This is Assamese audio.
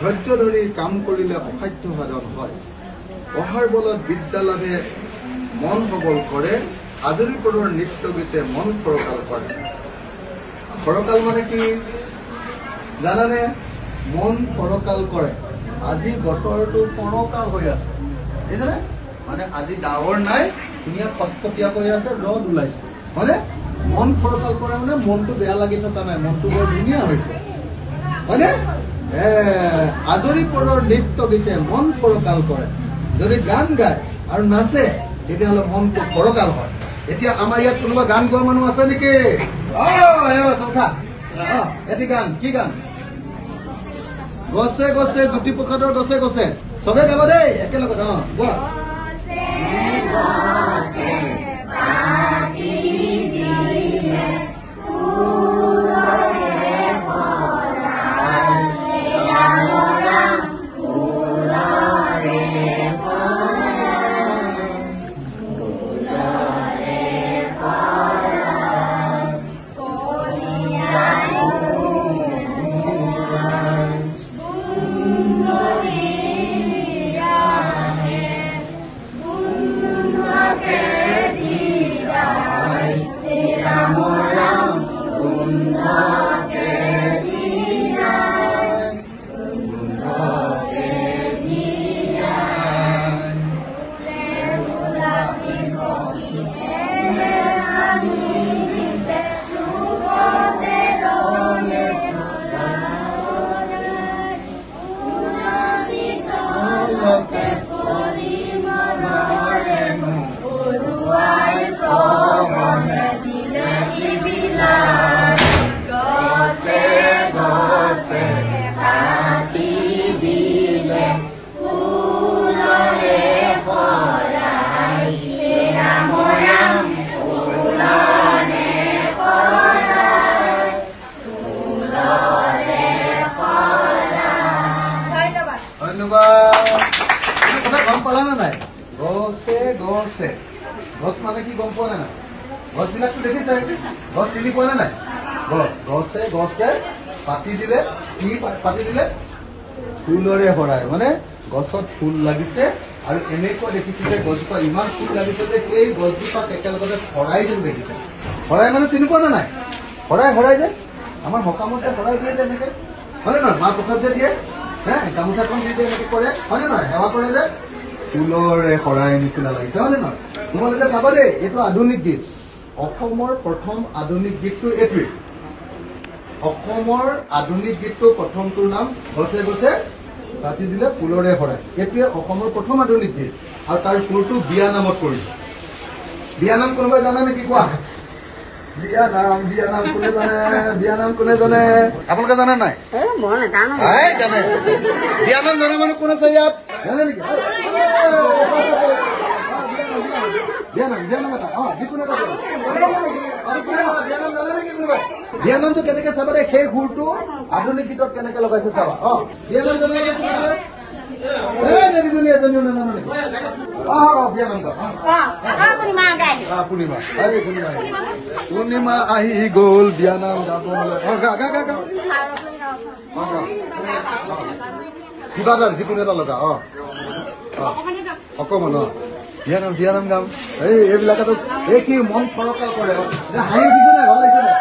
ধৈৰ্য ধৰি কাম কৰিলে অসাধ্য সাধন হয়। পঢ়াৰ বলত বিদ্যা লাভে মন সবল কৰে, আজৰি পৰৰ নৃত্য গীতে মন ফৰকাল কৰে। ফৰকাল মানে কি জানানে? মন ফৰকাল কৰে। আজি বতৰটো ফৰকাল হৈ আছে, বুজিছানে? মানে আজি ডাৱৰ নাই, ধুনীয়া ফটফটীয়া কৰি আছে, ৰ'দ ওলাইছে, হয়নে? মন ফৰকাল কৰে মানে মনটো বেয়া লাগি থকা নাই, মনটো বৰ ধুনীয়া হৈছে, হয়নে? আজৰি পৰৰ নৃত্য গীতে মন ফৰকাল কৰে। যদি গান গায় আৰু নাচে তেতিয়াহ'লে মনটো ফৰকাল হয়। এতিয়া আমাৰ ইয়াত কোনোবা গান গোৱা মানুহ আছে নেকি? এটি গান, কি গান? গছে গছে জ্যোতিপ্ৰসাদৰ গছে গছে, চবে গাব দেই একেলগত। গোৱা। গম পালা না নাই? গছে গছে, গছ মানে কি গম পোৱা নাই? গছ বিলাকতো দেখিছে, গছ চিনি পোৱা নাই? গছে গছে পাতি দিলে, কি পাতি দিলে? ফুলৰে ভৰাই, মানে গছত ফুল লাগিছে আৰু এনেকুৱা দেখিছে যে গছজোপা ইমান ফুল লাগিছে যে এই গছজোপাক একেলগতে ভৰাই যেন দেখিছে। ভৰাই মানে চিনি পোৱা নাই? ভৰাই যে আমাৰ সকামত যে ভৰাই দিয়ে যে এনেকে, হয়নে নহয়? মাহ প্ৰসাদ যে দিয়ে, গামোচাখন দি যে এনেকে কৰে, হয়নে নহয়? সেৱা কৰে যে, ফুলৰে শৰাই নিচিনা লাগিছে, হয়নে নহয়? তোমালোকে চাবা দেই, এইটো আধুনিক গীত। অসমৰ প্ৰথম আধুনিক গীতটো এইটোৱেই। অসমৰ আধুনিক গীতটো প্ৰথমটোৰ নাম গছে গছে পাতি দিলে ফুলৰে শৰাই। এইটোৱে অসমৰ প্ৰথম আধুনিক গীত আৰু তাৰ সুৰটো বিয়া নামত কৰিছে। বিয়া নাম কোনোবাই জানে নেকি? কোৱা। বিয়া নাম কোনে জানে? বিয়া নাম কোনে জানে? আপোনালোকে জানে নাই? জানে। বিয়া নাম জানে মানুহ কোন আছে ইয়াত? জানে নেকি? বিয়া নামটো কেনেকে চাবা দেই, সেই সুৰটো আধুনিক গীতত কেনেকে লগাইছে চাবা। বিয়া নাম জানে? পূৰ্ণিমা আহি গ'ল, বিয়া নাম গাব কিবা এটা যিকোনো এটা লগা। অকমান বিয়া নাম গাম। এইবিলাকেতো এই কি মন ফৰকাল কৰে। হাঁহি উঠিছে নাই? ভাল লাগিছে নাই?